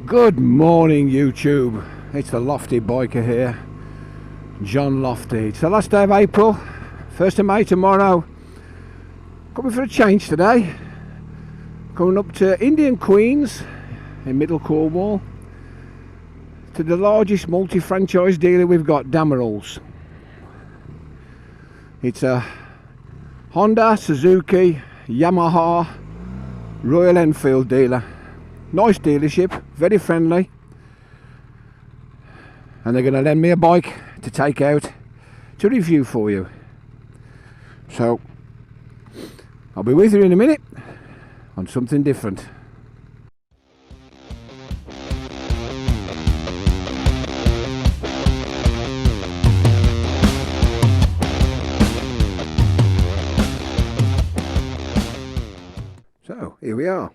Good morning, YouTube. It's the Lofty Biker here, John Lofty. It's the last day of April, 1st of May tomorrow. Coming for a change today. Coming up to Indian Queens in Middle Cornwall to the largest multi-franchise dealer we've got, Damerols. It's a Honda, Suzuki, Yamaha, Royal Enfield dealer. Nice dealership, very friendly, and they're going to lend me a bike to take out to review for you. So I'll be with you in a minute on something different. So here we are.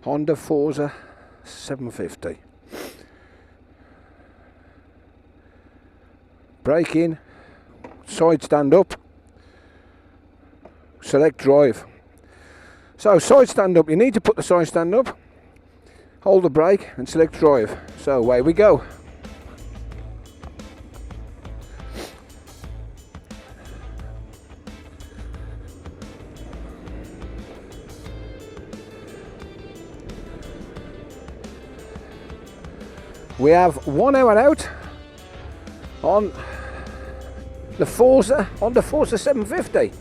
Honda Forza 750. Brake in, side stand up, select drive. So side stand up, you need to put the side stand up, hold the brake and select drive. So away we go. We have 1 hour out on the Forza, Honda Forza 750.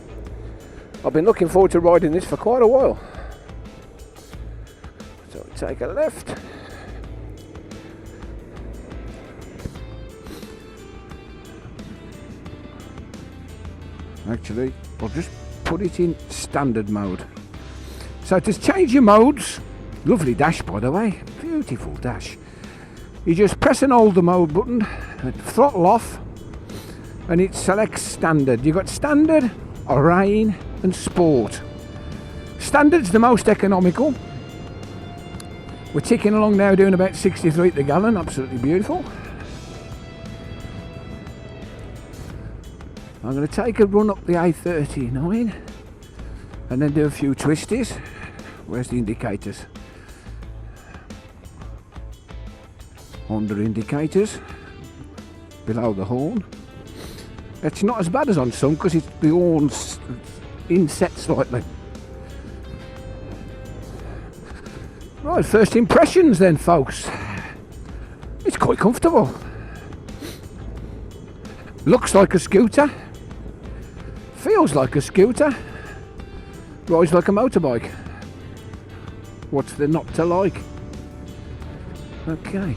I've been looking forward to riding this for quite a while. So we take a left. Actually, I'll just put it in standard mode. So to change your modes, lovely dash by the way, beautiful dash. You just press and hold the mode button and throttle off and it selects standard. You've got standard, rain and sport. Standard's the most economical. We're ticking along now doing about 63 to the gallon, absolutely beautiful. I'm going to take a run up the A39 and then do a few twisties. Where's the indicators? Honda indicators below the horn. It's not as bad as on some because the horn's inset slightly. Right, first impressions then, folks. It's quite comfortable. Looks like a scooter. Feels like a scooter. Rides like a motorbike. What's there not to like? Okay.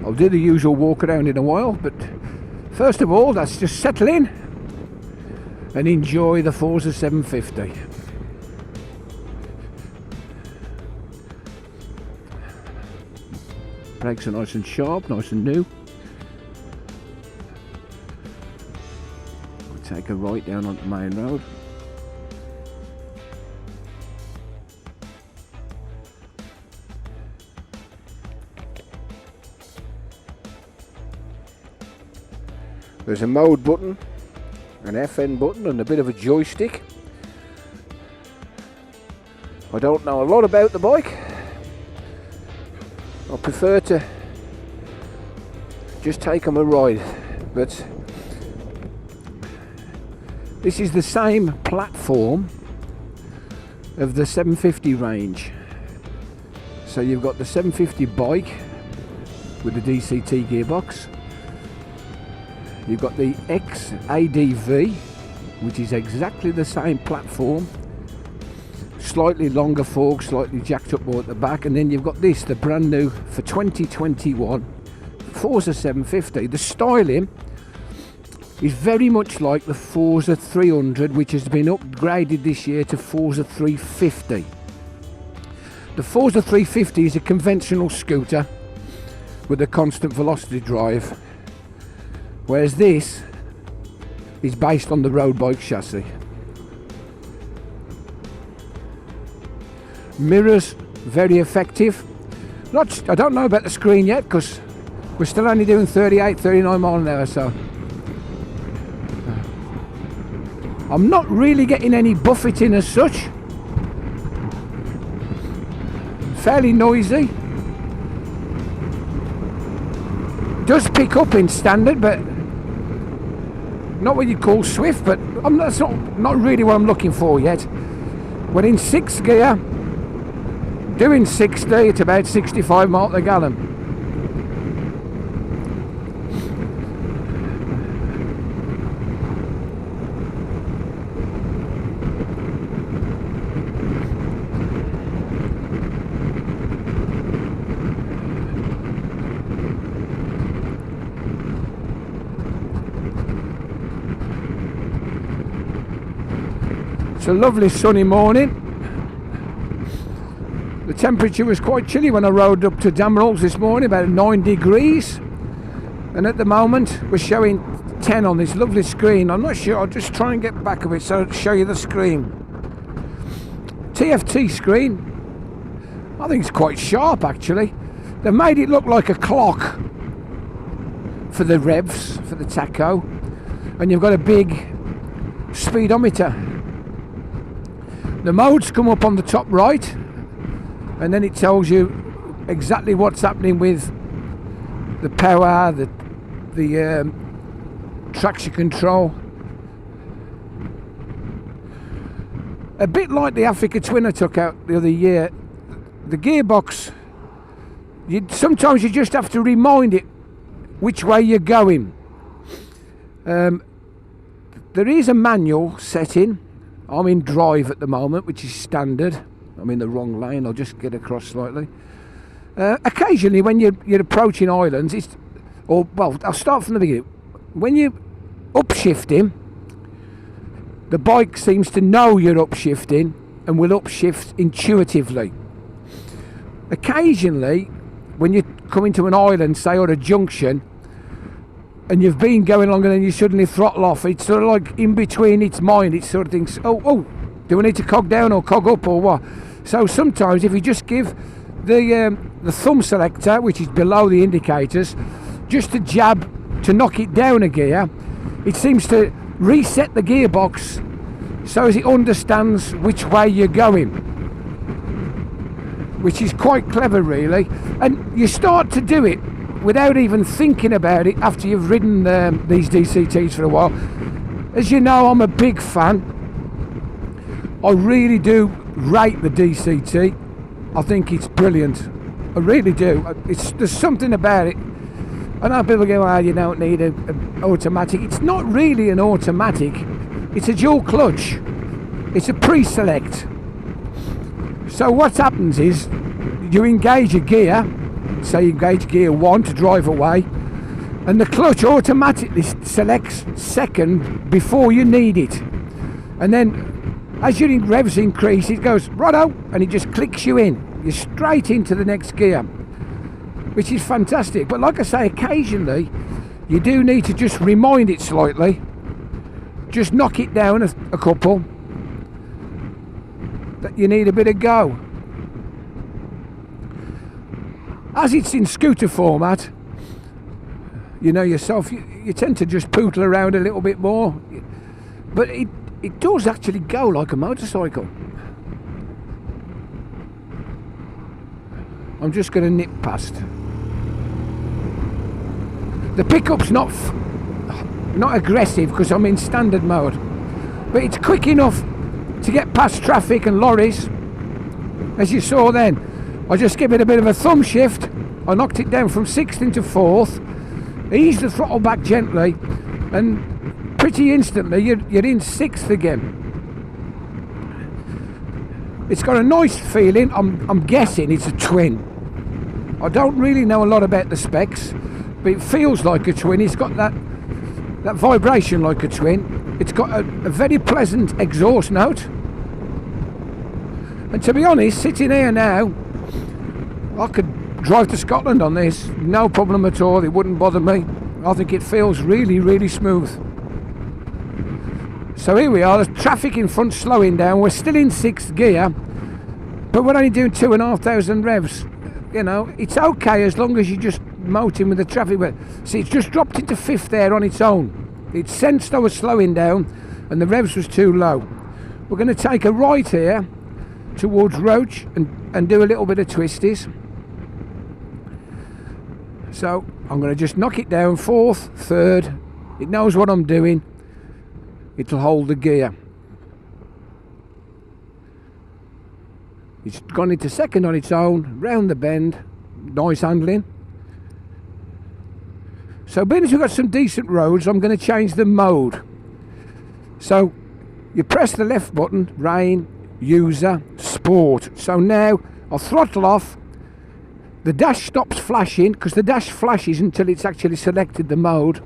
I'll do the usual walk around in a while, but first of all, let's just settle in and enjoy the Forza 750. Brakes are nice and sharp, nice and new. We'll take a right down onto the main road. There's a mode button, an FN button and a bit of a joystick. I don't know a lot about the bike. I prefer to just take them a ride, but this is the same platform of the 750 range. So you've got the 750 bike with the DCT gearbox. You've got the XADV, which is exactly the same platform, slightly longer forks, slightly jacked up more at the back, and then you've got this, the brand new for 2021 Forza 750. The styling is very much like the Forza 300, which has been upgraded this year to Forza 350. The Forza 350 is a conventional scooter with a constant velocity drive, whereas this is based on the road bike chassis. Mirrors, very effective. I don't know about the screen yet because we're still only doing 38, 39 mile an hour, so I'm not really getting any buffeting as such. Fairly noisy. Does pick up in standard, but not what you'd call swift, but that's not really what I'm looking for yet. When in 6th gear, doing 60, it's about 65 miles per gallon. It's a lovely sunny morning. The temperature was quite chilly when I rode up to Damerols this morning, about 9 degrees. And at the moment we're showing 10 on this lovely screen. I'm not sure, I'll just try and get back a bit so I'll show you the screen. TFT screen. I think it's quite sharp actually. They've made it look like a clock for the revs, for the tacho. And you've got a big speedometer. The modes come up on the top right, and then it tells you exactly what's happening with the power, the traction control. A bit like the Africa Twin I took out the other year. The gearbox, sometimes you just have to remind it which way you're going. There is a manual setting. I'm in drive at the moment, which is standard. I'm in the wrong lane, I'll just get across slightly. Occasionally when you're approaching islands, I'll start from the beginning. When you're upshifting, the bike seems to know you're upshifting and will upshift intuitively. Occasionally, when you come into an island, say, or a junction, and you've been going along and then you suddenly throttle off, it's sort of like in between its mind, it sort of thinks, oh, do I need to cog down or cog up or what? So sometimes if you just give the thumb selector, which is below the indicators, just a jab to knock it down a gear, it seems to reset the gearbox so as it understands which way you're going, which is quite clever really. And you start to do it without even thinking about it after you've ridden these DCTs for a while. As you know, I'm a big fan. I really do rate the DCT. I think it's brilliant. I really do. There's something about it. I know people go, you don't need an automatic. It's not really an automatic. It's a dual clutch. It's a pre-select. So what happens is you engage a gear, say you engage gear 1 to drive away, and the clutch automatically selects second before you need it. And then as your revs increase, it goes righto, and it just clicks you in. You're straight into the next gear, which is fantastic. But like I say, occasionally you do need to just remind it slightly, just knock it down a couple, that you need a bit of go. As it's in scooter format, you know yourself, you tend to just pootle around a little bit more, but it does actually go like a motorcycle. I'm just going to nip past. The pickup's not aggressive because I'm in standard mode, but it's quick enough to get past traffic and lorries. As you saw then, I just give it a bit of a thumb shift. I knocked it down from 6th into 4th, eased the throttle back gently, and pretty instantly you're in 6th again. It's got a nice feeling. I'm guessing it's a twin. I don't really know a lot about the specs, but it feels like a twin. It's got that vibration like a twin. It's got a very pleasant exhaust note. And to be honest, sitting here now, I could drive to Scotland on this, no problem at all. It wouldn't bother me. I think it feels really, really smooth. So here we are, the traffic in front slowing down. We're still in 6th gear, but we're only doing 2,500 revs. You know, it's okay as long as you just moting with the traffic. But see, it's just dropped into fifth there on its own. It sensed I was slowing down and the revs was too low. We're going to take a right here towards Roach and do a little bit of twisties. So I'm going to just knock it down fourth, third. It knows what I'm doing. It'll hold the gear. It's gone into second on its own, round the bend. Nice handling. So being as we've got some decent roads, I'm going to change the mode. So you press the left button, rain, user, sport. So now I'll throttle off. The dash stops flashing, because the dash flashes until it's actually selected the mode.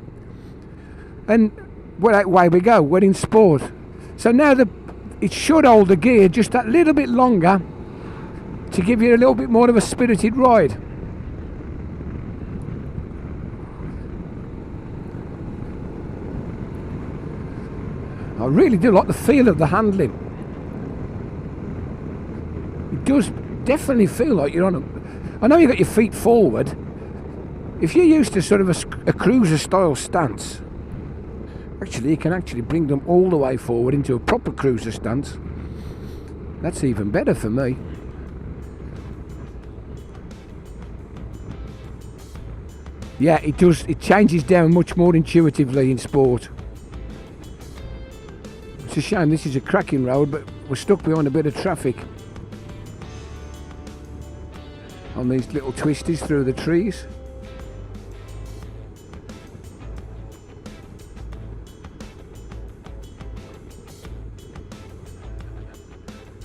And well, away we go, we're in sport. So now it should hold the gear just that little bit longer to give you a little bit more of a spirited ride. I really do like the feel of the handling. It does definitely feel like you're on a... I know you've got your feet forward. If you're used to sort of a cruiser style stance, actually you can actually bring them all the way forward into a proper cruiser stance. That's even better for me. Yeah, it does. It changes down much more intuitively in sport. It's a shame this is a cracking road, but we're stuck behind a bit of traffic on these little twisties through the trees.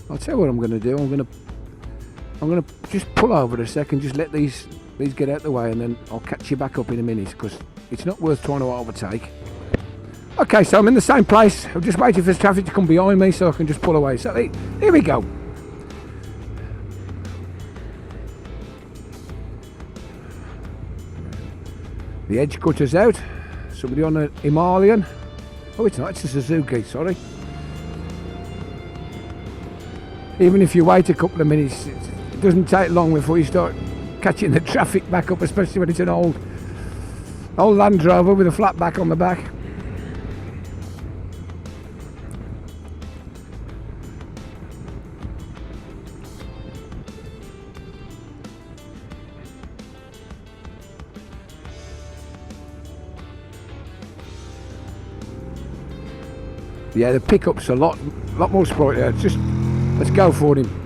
I'll tell you what I'm going to do. I'm going to just pull over a second, just let these get out the way, and then I'll catch you back up in a minute, because it's not worth trying to overtake. Okay, so I'm in the same place. I'm just waiting for the traffic to come behind me so I can just pull away. So here we go. The edge cutter's out. Somebody on a Himalayan. Oh, it's not, it's a Suzuki, sorry. Even if you wait a couple of minutes, it doesn't take long before you start catching the traffic back up, especially when it's an old Land Rover with a flat back on the back. Yeah, the pickup's a lot more sprightly. Let's go for him.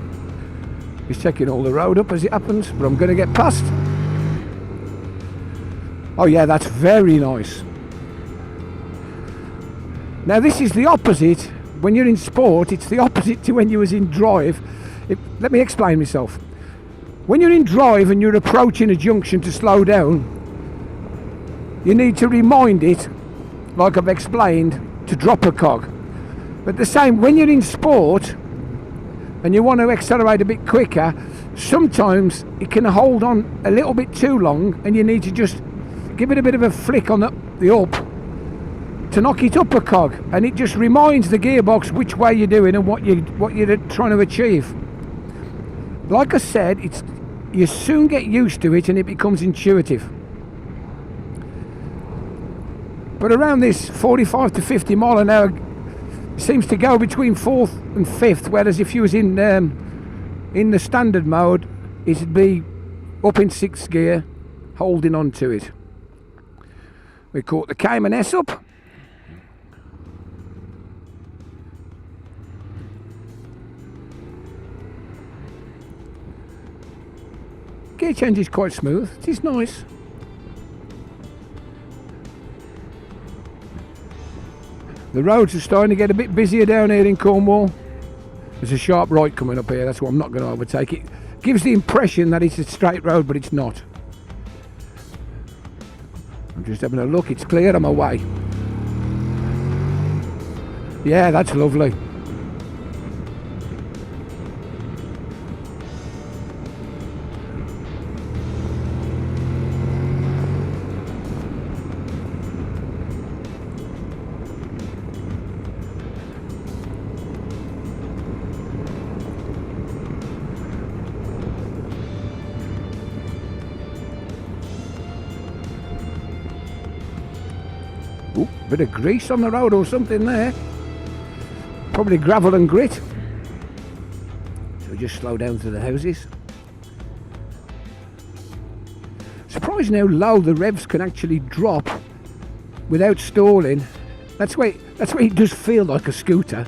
He's checking all the road up as it happens, but I'm going to get past. Oh yeah, that's very nice. Now this is the opposite. When you're in sport, it's the opposite to when you was in drive. Let me explain myself. When you're in drive and you're approaching a junction to slow down, you need to remind it, like I've explained, to drop a cog. But the same when you're in sport and you want to accelerate a bit quicker, sometimes it can hold on a little bit too long and you need to just give it a bit of a flick on the up to knock it up a cog, and it just reminds the gearbox which way you're doing and what you're trying to achieve. Like I said, you soon get used to it and it becomes intuitive. But around this 45 to 50 mile an hour seems to go between fourth and fifth, whereas if you was in the standard mode, it'd be up in sixth gear, holding on to it. We caught the Cayman S up. Gear change is quite smooth. It is nice. The roads are starting to get a bit busier down here in Cornwall. There's a sharp right coming up here, that's why I'm not going to overtake it. Gives the impression that it's a straight road, but it's not. I'm just having a look, it's clear, I'm away. Yeah, that's lovely. Bit of grease on the road or something there. Probably gravel and grit. So we just slow down to the houses. Surprising how low the revs can actually drop without stalling. That's why it does feel like a scooter.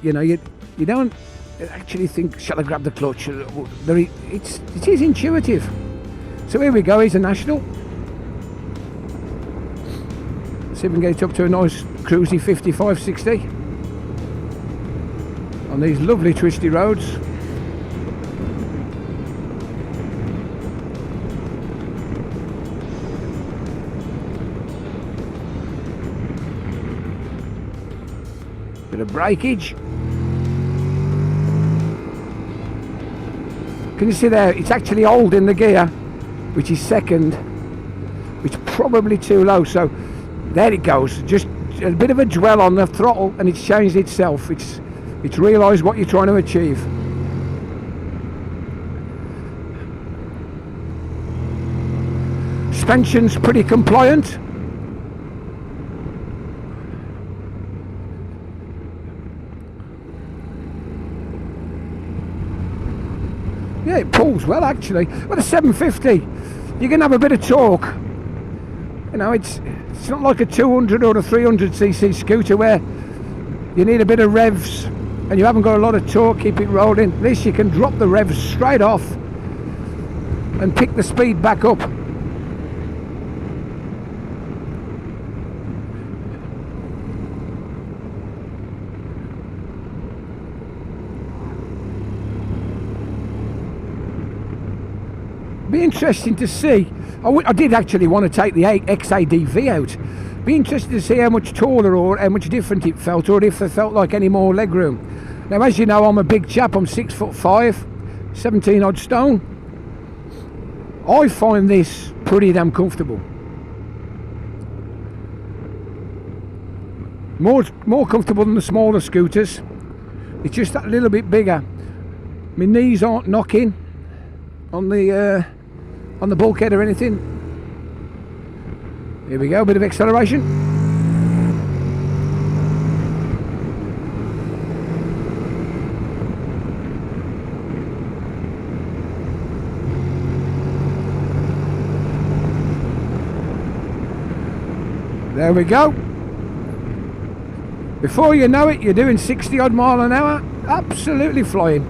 You know, you don't actually think, shall I grab the clutch? It is intuitive. So here we go, here's a national. See if we can get it up to a nice cruisy 55, 60 on these lovely twisty roads. Bit of breakage. Can you see there? It's actually holding the gear, which is second, which is probably too low. So there it goes. Just a bit of a dwell on the throttle, and it's changed itself. It's realised what you're trying to achieve. Suspension's pretty compliant. Yeah, it pulls well actually. With a 750, you can have a bit of torque. You know, it's not like a 200 or a 300cc scooter where you need a bit of revs and you haven't got a lot of torque, keep it rolling. At least you can drop the revs straight off and pick the speed back up. Be interesting to see. I did actually want to take the XADV out. Be interested to see how much taller or how much different it felt, or if there felt like any more leg room. Now, as you know, I'm a big chap. I'm 6'5", 17 odd stone. I find this pretty damn comfortable. More comfortable than the smaller scooters. It's just that little bit bigger. My knees aren't knocking on the bulkhead or anything. Here we go, a bit of acceleration. There we go. Before you know it, you're doing 60 odd mile an hour, absolutely flying.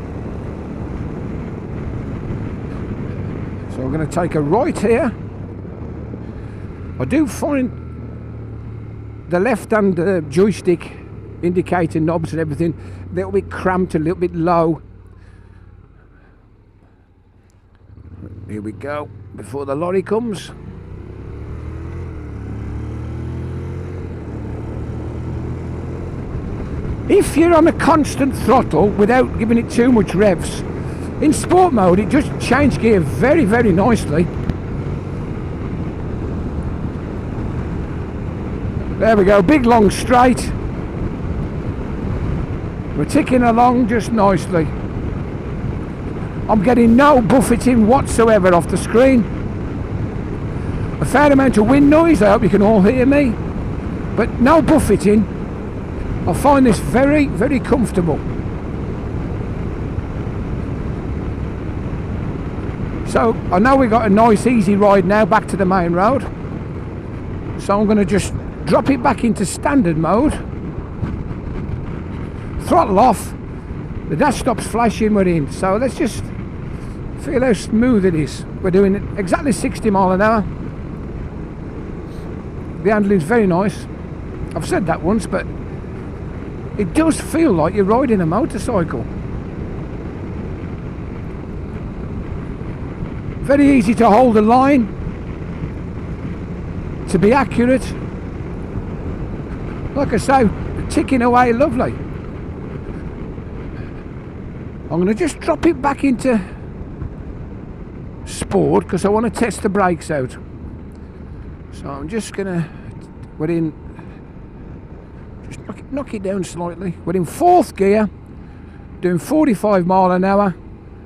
So we're going to take a right here. I do find the left hand joystick indicator knobs and everything a little bit cramped, a little bit low. Here we go, before the lorry comes. If you're on a constant throttle without giving it too much revs, in sport mode it just changes gear very, very nicely. There we go, big long straight. We're ticking along just nicely. I'm getting no buffeting whatsoever off the screen. A fair amount of wind noise, I hope you can all hear me, but no buffeting. I find this very, very comfortable. So I know we got a nice easy ride now back to the main road. So I'm going to just drop it back into standard mode. Throttle off. The dash stops flashing, we're in. So let's just feel how smooth it is. We're doing exactly 60 mile an hour. The handling's very nice. I've said that once, but it does feel like you're riding a motorcycle. Very easy to hold a line, to be accurate. Like I say, ticking away lovely. I'm going to just drop it back into sport because I want to test the brakes out. So I'm just going to, we're in, just knock it down slightly. We're in fourth gear, doing 45 mile an hour,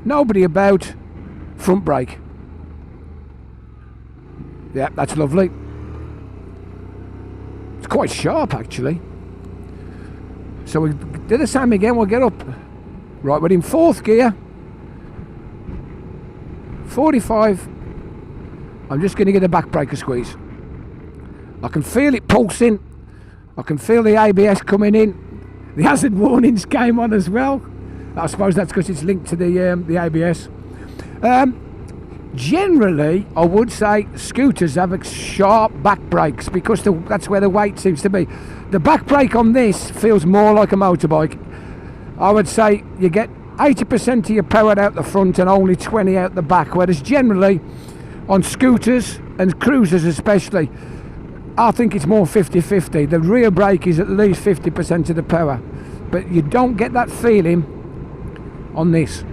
nobody about, front brake. Yeah, that's lovely. It's quite sharp actually. So we do the same again. We'll get up. Right, we're in 4th gear. 45. I'm just going to get a back brake a squeeze. I can feel it pulsing. I can feel the ABS coming in. The hazard warnings came on as well. I suppose that's because it's linked to the ABS. Generally, I would say scooters have sharp back brakes because that's where the weight seems to be. The back brake on this feels more like a motorbike. I would say you get 80% of your power out the front and only 20 out the back, whereas generally on scooters and cruisers especially, I think it's more 50-50. The rear brake is at least 50% of the power, but you don't get that feeling on this.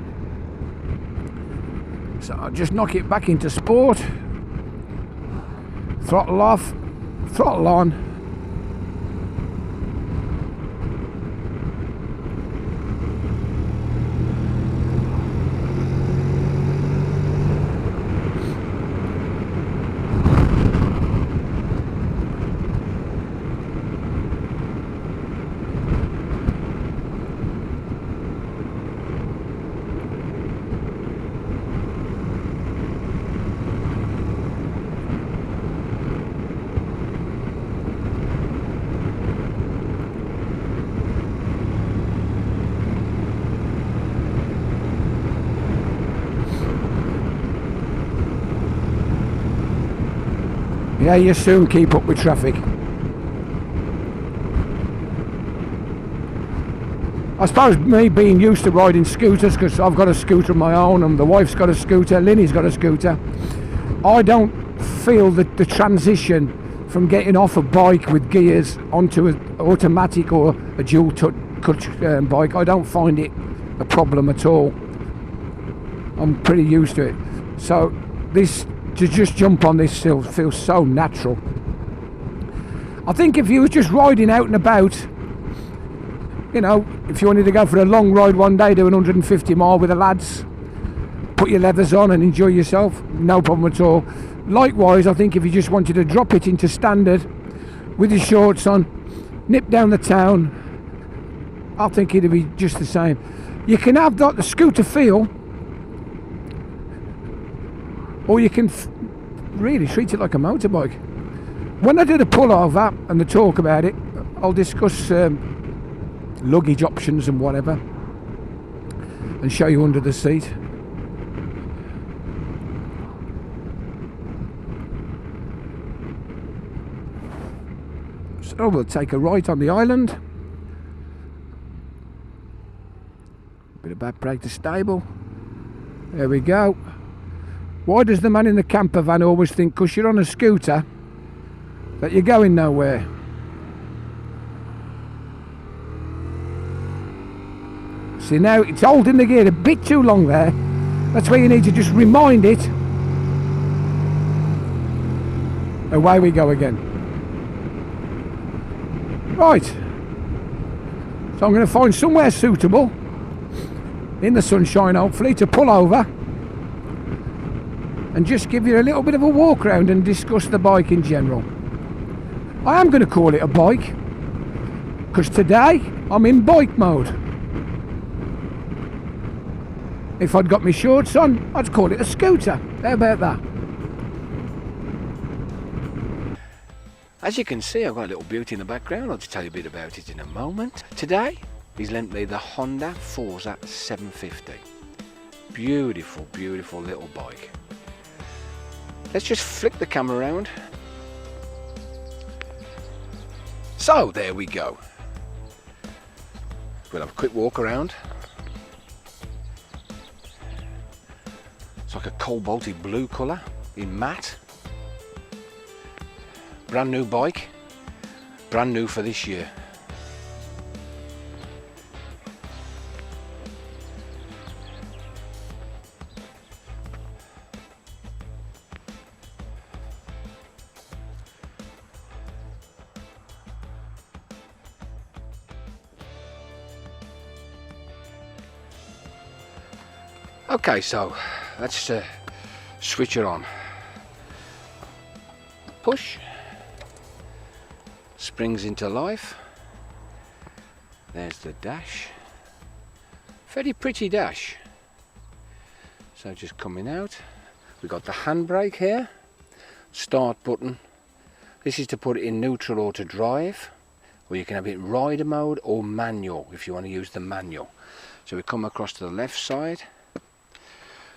So I'll just knock it back into sport. Throttle off, throttle on. Yeah, you soon keep up with traffic. I suppose me being used to riding scooters, because I've got a scooter of my own and the wife's got a scooter, Linny's got a scooter, I don't feel that the transition from getting off a bike with gears onto an automatic or a dual clutch bike, I don't find it a problem at all. I'm pretty used to it. So this, to just jump on this hill feels so natural. I think if you were just riding out and about, you know, if you wanted to go for a long ride one day, doing 150 mile with the lads, put your leathers on and enjoy yourself, no problem at all. Likewise, I think if you just wanted to drop it into standard with your shorts on, nip down the town, I think it'd be just the same. You can have that, the scooter feel, or you can really treat it like a motorbike. When I do the pullover and the talk about it, I'll discuss luggage options and whatever, and show you under the seat. So we'll take a right on the island. Bit of back brake to stable. There we go. Why does the man in the camper van always think, because you're on a scooter, that you're going nowhere? See, now it's holding the gear a bit too long there. That's where you need to just remind it. Away we go again. Right. So I'm going to find somewhere suitable, in the sunshine hopefully, to pull over and just give you a little bit of a walk around and discuss the bike in general. I am going to call it a bike, because today I'm in bike mode. If I'd got my shorts on, I'd call it a scooter. How about that? As you can see, I've got a little beauty in the background. I'll just tell you a bit about it in a moment. Today, he's lent me the Honda Forza 750. Beautiful, beautiful little bike. Let's just flick the camera around. So, there we go. We'll have a quick walk around. It's like a cobalty blue colour in matte. Brand new bike. Brand new for this year. Okay, so let's switch it on. Push. springs into life. There's the dash. Very pretty dash. So just coming out. We've got the handbrake here. Start button. This is to put it in neutral or to drive. Or you can have it in rider mode or manual if you want to use the manual. So we come across to the left side.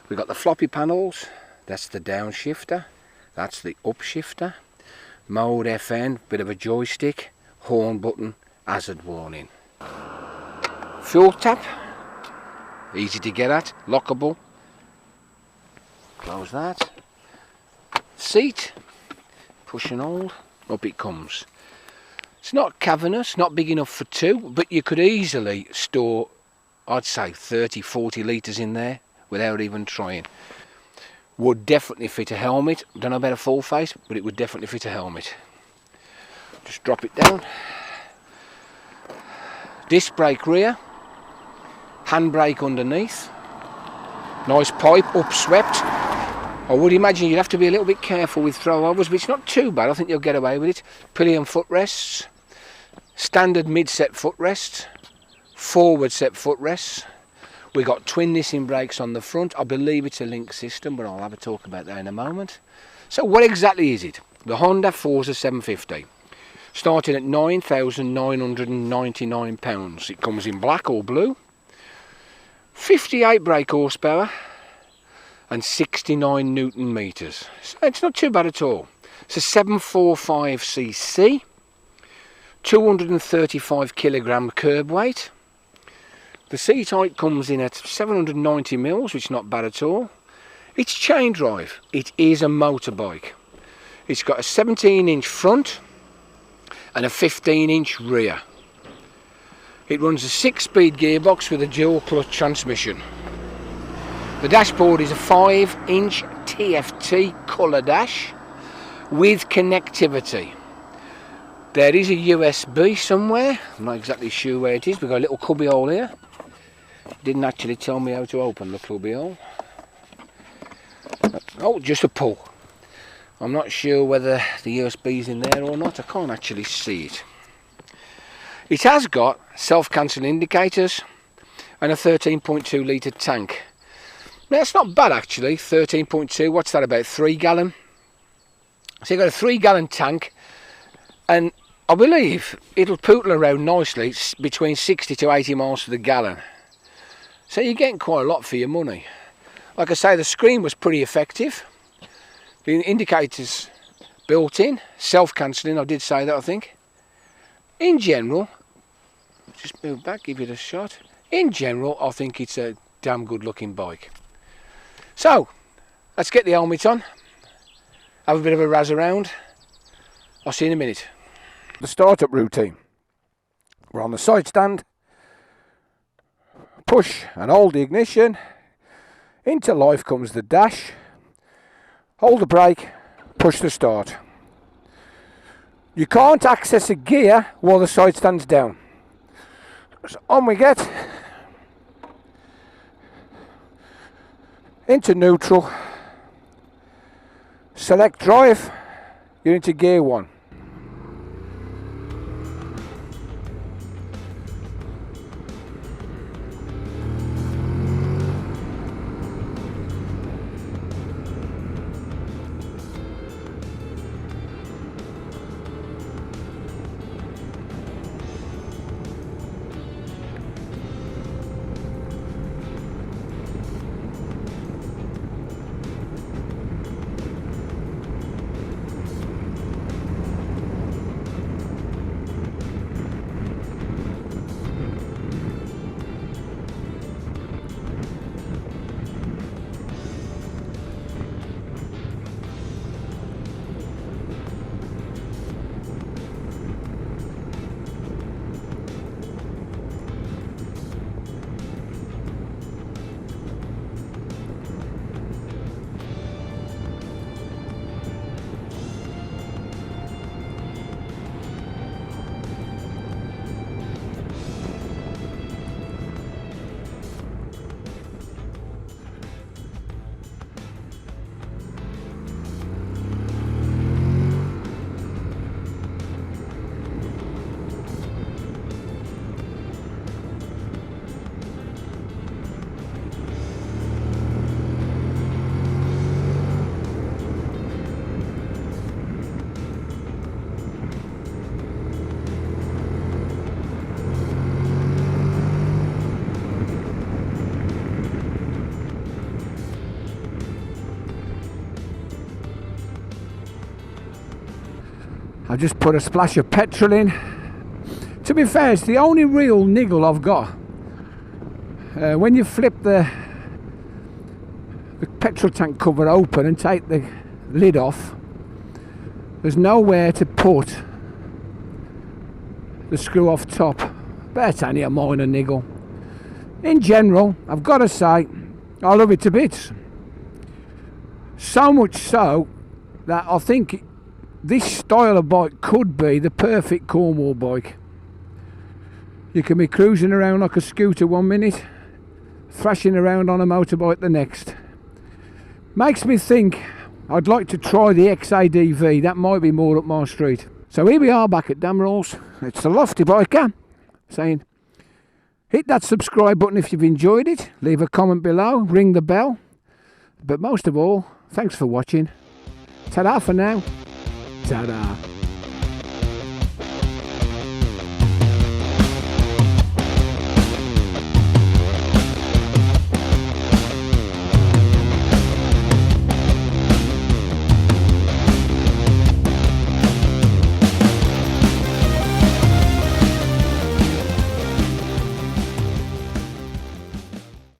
We've got the floppy panels. That's the downshifter. That's the upshifter. Mode FN, bit of a joystick. Horn button, hazard warning. Fuel tap. Easy to get at, lockable. Close that. Seat. Push and hold. Up it comes. It's not cavernous, not big enough for two, but you could easily store, I'd say 30-40 litres in there without even trying. Would definitely fit a helmet. Don't know about a full face, but it would definitely fit a helmet. Just drop it down. Disc brake rear. Handbrake underneath. Nice pipe, upswept. I would imagine you'd have to be a little bit careful with throwovers, but it's not too bad. I think you'll get away with it. Pillion footrests. Standard mid-set footrests. Forward set footrests. We've got twin Nissin brakes on the front. I believe it's a link system, but I'll have a talk about that in a moment. So what exactly is it? The Honda Forza 750. Starting at £9,999. It comes in black or blue. 58 brake horsepower and 69 Newton meters. So it's not too bad at all. It's a 745cc. 235 kilogram curb weight. The seat height comes in at 790 mils, which is not bad at all. It's chain drive. It is a motorbike. It's got a 17-inch front and a 15-inch rear. It runs a 6-speed gearbox with a dual clutch transmission. The dashboard is a 5-inch TFT colour dash with connectivity. There is a USB somewhere. I'm not exactly sure where it is. We've got a little cubby hole here. Didn't actually tell me how to open the cubby hole. Oh, just a pull. I'm not sure whether the USB's in there or not. I can't actually see it. It has got self-cancelling indicators and a 13.2 litre tank. Now, that's not bad actually. 13.2, what's that, about 3 gallon? So you've got a 3 gallon tank, and I believe it'll pootle around nicely between 60 to 80 miles to the gallon. So you're getting quite a lot for your money. Like I say, the screen was pretty effective. The indicators built in, self-cancelling, I did say that, I think. In general, just move back, give it a shot. In general, I think it's a damn good looking bike. So, let's get the helmet on, have a bit of a razz around. I'll see you in a minute. The startup routine. We're on the side stand. Push and hold the ignition. Into life comes the dash. Hold the brake, push the start. You can't access a gear while the side stand's down. So on we get. Into neutral. Select drive. You're into gear 1. I just put a splash of petrol in. To be fair, it's the only real niggle I've got. When you flip the petrol tank cover open and take the lid off, there's nowhere to put the screw off top. But it's only a minor niggle. In general, I've got to say, I love it to bits. So much so that I think this style of bike could be the perfect Cornwall bike. You can be cruising around like a scooter one minute, thrashing around on a motorbike the next. Makes me think I'd like to try the XADV. That might be more up my street. So here we are back at Damerols. It's the Lofty Biker saying, hit that subscribe button if you've enjoyed it. Leave a comment below. Ring the bell. But most of all, thanks for watching. Ta-da for now. Ta-da.